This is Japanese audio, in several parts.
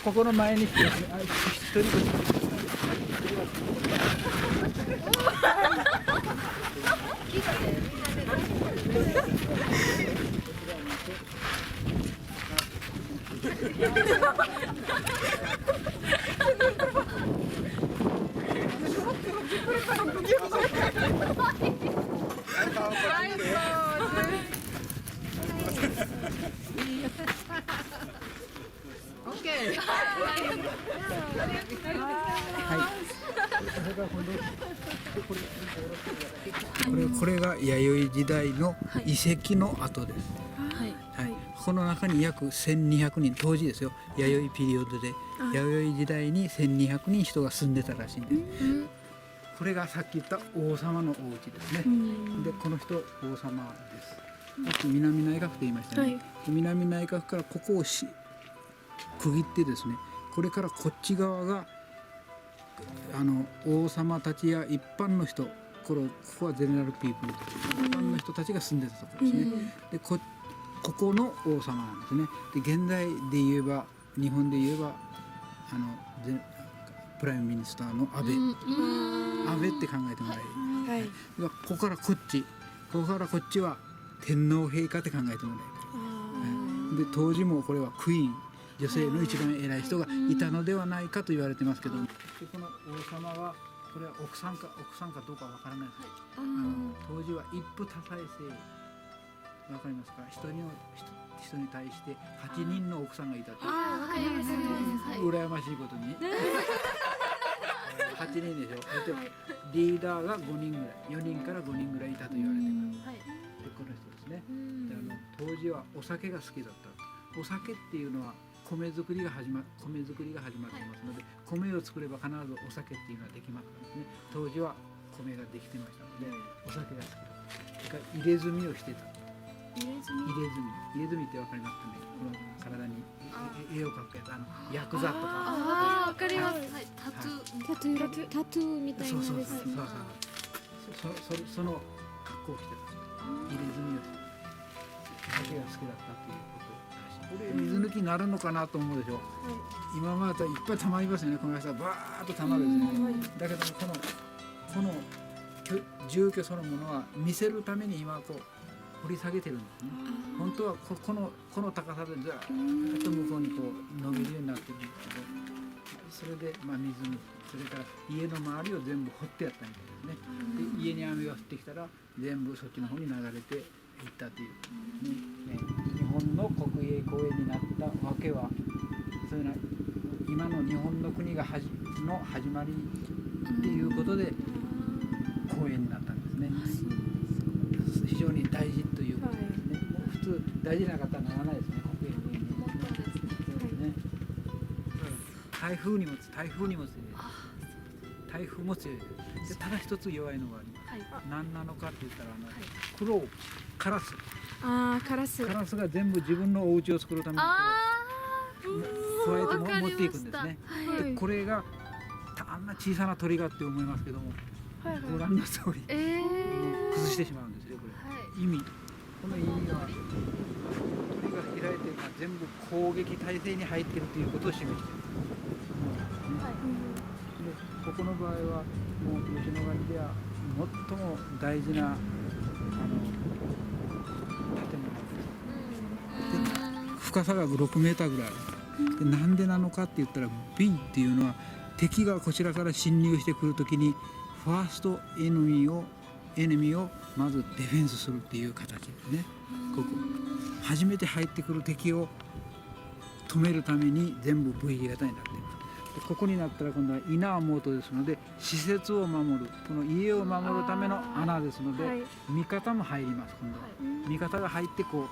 ここの前に来て、一人ずつ。これが弥生時代の遺跡の跡です。はい、この中に約1200人、当時ですよ、弥生ピリオドで弥生時代に1200人人が住んでたらしいんです。これがさっき言った王様のお家ですね。でこの人王様です。南内閣と言いましたね。南内閣からここを区切ってですね、これからこっち側が王様たちや一般の人、ここはゼネラルピープル、一般の人たちが住んでたところですね。でここの王様なんですね。で現在で言えば、日本で言えばプライムミニスターの安倍って考えてもらえる。ここからこっちは天皇陛下って考えてもらえる。で当時もこれはクイーン、女性の一番偉い人がいたのではないかと言われてますけども、でこの王様はこれは奥さんかどうかわからないです。当時は一夫多妻制、わかりますか？一人に対して8人の奥さんがいたという。羨ましいことに8人でしょ。リーダーが5人ぐらい、4人から5人ぐらいいたと言われています。でこの人ですね。で当時はお酒が好きだった。お酒っていうのは米作りが始まってますので、米を作れば必ずお酒っていうのはできますからね。当時は米ができてましたので、お酒が好きだった。それから入れ墨をしてた。入れ墨ってわかりますかね？この体に絵を描くやつ、ヤクザとか。わかります。タトゥーみたいなです。その格好をしてた。入れ墨をしてた。酒が好きだったっていうことらしい。これ水抜きになるのかなと思うでしょ。今までいっぱい溜まりますよね。この間バーッと溜まるんですね。だけどこの住居そのものは見せるために今こう掘り下げてるんですね。本当はこの高さでずっと向こうにこう伸びるようになってるんですけど、それで水に、それから家の周りを全部掘ってやったみたいですね。で家に雨が降ってきたら全部そっちの方に流れていったという、日本の国営公園になったわけは、そういうのは今の日本の国が始まりっていうことで公園になったんですね。非常に大事ということですね。普通大事なかったらならないですね、国営公園に。台風にも強い。台風も強いです。でただ一つ弱いのがあります。何なのかって言ったらカラス。カラスが全部自分のお家を作るために加えて持っていくんですね。でこれがあんな小さな鳥がって思いますけども、ご覧の通り崩してしまうんですよ。これこの意味は鳥が開いて全部攻撃態勢に入っているということを示している。でここの場合はもう吉野ヶ里では最も大事な建物です。で深さが6メーターぐらいある。でなんでなのかって言ったら B っていうのは敵がこちらから侵入してくるときにファーストエネミーをまずディフェンスするっていう形ですね。ここ初めて入ってくる敵を止めるために全部 V 型になっています。でここになったら今度はイナーモートですので、施設を守る、この家を守るための穴ですので、味方も入ります。今度は味方が入ってこ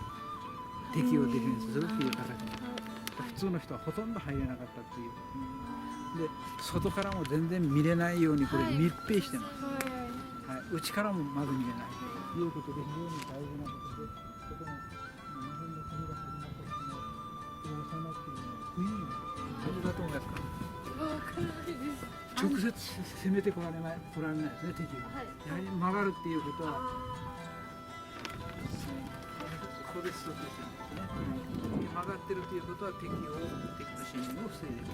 う敵をディフェンスするっていう形です。普通の人はほとんど入れなかったっていう。で外からも全然見れないようにこれ密閉してます。内からもまず見れないということで、非常に大事なことで、ここの日本の国が始まった時の王様っていうのはクイーン何だと思いますか？直接攻めてこられないですね、敵が。やはり曲がるっていうことはここでストップしてるんですね。曲がってるということは敵の侵入を防いでいる。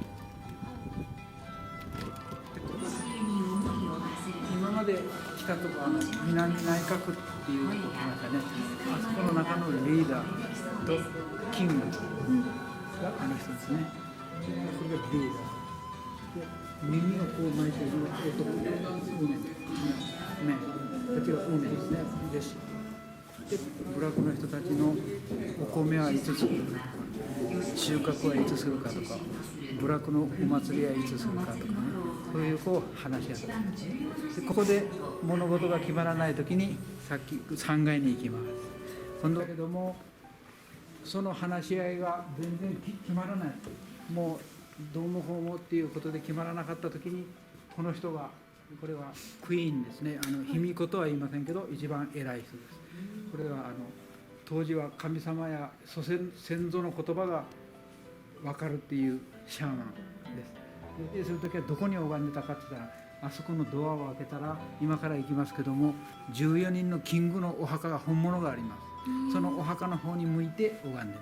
今まで来たとこ南内閣っていうとこ来ましたね。あそこの中のリーダーとキングがあの人ですね。これがリーダーで、耳をこう巻いている男でね、こっちがですね。で部落の人たちのお米はいつ作るかとか、収穫はいつするかとか、部落のお祭りはいつするかとかね、そういうこう話し合って、ここで物事が決まらないときにさっき3階に行きます。今度だけどもその話し合いが全然決まらない、もうどうもこうもっていうことで決まらなかったときに、この人が、これはクイーンですね、卑弥呼とは言いませんけど一番偉い人です。これは当時は神様や祖先祖の言葉が分かるっていうシャーマンです。そういう時はどこに拝んでたかって言ったら、あそこのドアを開けたら今から行きますけども14人のキングのお墓が本物があります。そのお墓の方に向いて拝んでま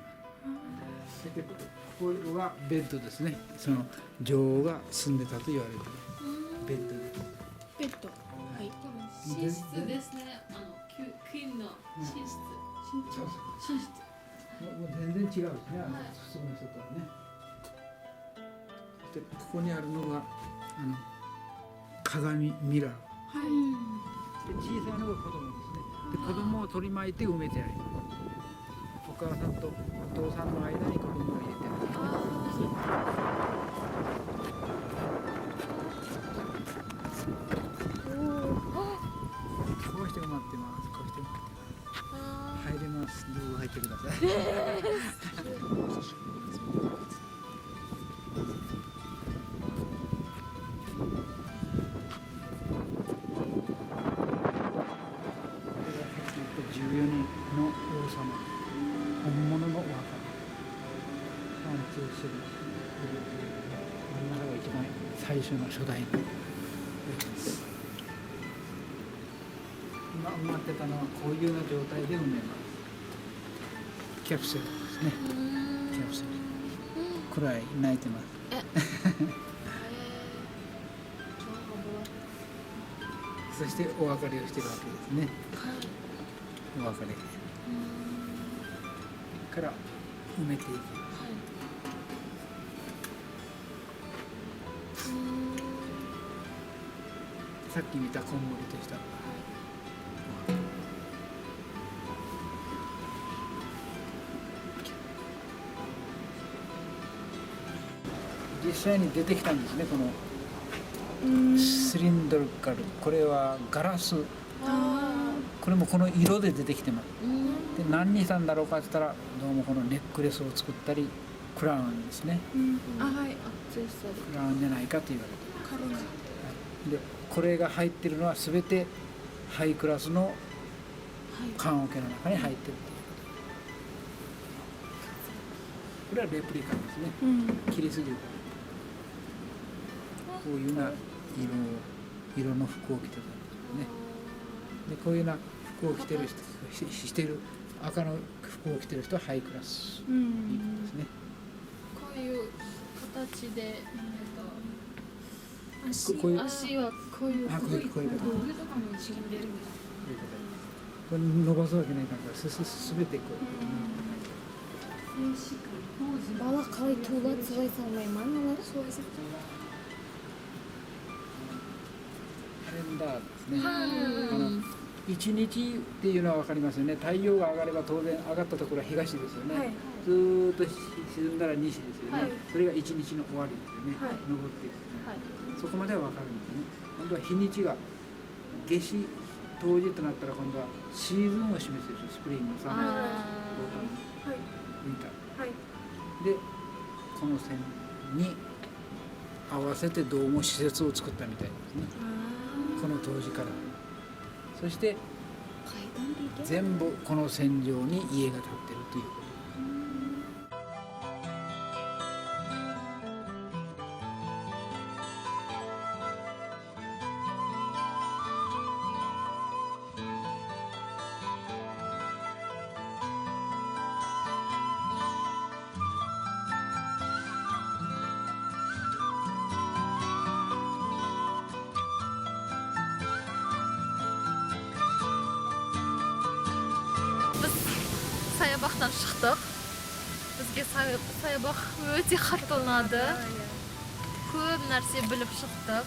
す。でここがベッドですね。その女王が住んでたと言われるベッドです。ベッド。はい。寝室ですね。クイーンの寝室。寝室。もう全然違うですね。普通の人とはね。でここにあるのが鏡ミラー。はい。で小さいのが子供ですね。で子供を取り巻いて埋めてあります。お母さんとお父さんの間に子供を入れてあります。こうして埋まってます。こうして埋まってます。入れます。どうぞ入ってください。14人の王様、本物のお墓、ワンツースリー、真ん中が一番最初の初代の今埋まってたのはこういうような状態で埋めます。キャプセルですね。キャプセル。くらい泣いてます。そしてお別れをしているわけですね。お別れから埋めていきます。さっき見たこんもりとした、実際に出てきたんですね。このスリンドルカル、これはガラス、これもこの色で出てきてます。で何にしたんだろうかって言ったら、どうもこのネックレスを作ったりクラウンですね、はい。クラウンじゃないかと言われてます。でこれが入ってるのは全てハイクラスの棺桶の中に入ってるということ。これはレプリカですね。切りすぎる。こういうような色の服を着てたんですね。でこういうような服を着てる人、してる赤の服を着てる人はハイクラスですね。こういう形で、こういう足はこういうこういう形。上とかも違ってるんです。これ伸ばすわけないからすべてこう。Bala kali tuğla sıvay salmay mannalar. カレンダーですね。一日っていうのは分かりますよね。太陽が上がれば当然上がったところは東ですよね。ずーっと沈んだら西ですよね。それが一日の終わりですよね。昇っていく、そこまでは分かるんですね。今度は日にちが夏至冬至となったら、今度はシーズンを示すでしょ。スプリング、サマー、オータム、ウィンター。でこの線に合わせてどうも施設を作ったみたいですね。この当時から。そして全部この線上に家が建ってるということ。сабақтан шықтық. Бізге саябақ өте қатты ұнады. Көп нәрсе біліп шықтық.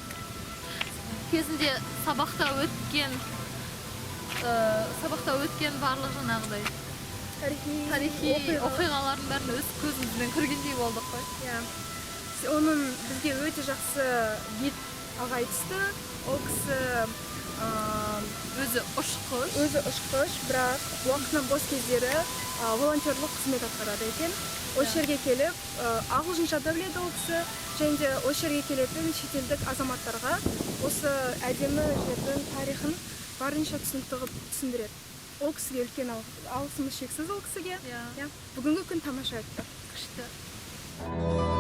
Кезінде сабақта өткен барлық жаңағыдай тарихи оқиғалардың бәрін өз көзімізбен көргендей болдық қой. Оның бізге өте жақсы гид ағай түсті. Ол кісі Өзі ұшқыш, бірақ уақытынан бос кездері волонтерлық қызмет атқарады екен. Осы жерге келіп, ағылшынша да біледі ол кісі, және де осы жерге келетін шетелдік азаматтарға осы әдемі жердің тарихын барынша түсінікті қылып түсіндіреді. Ол кісіге үлкен алғысымыз шексіз ол кісіге. Бүгінгі күн тамаша өтті. күшті.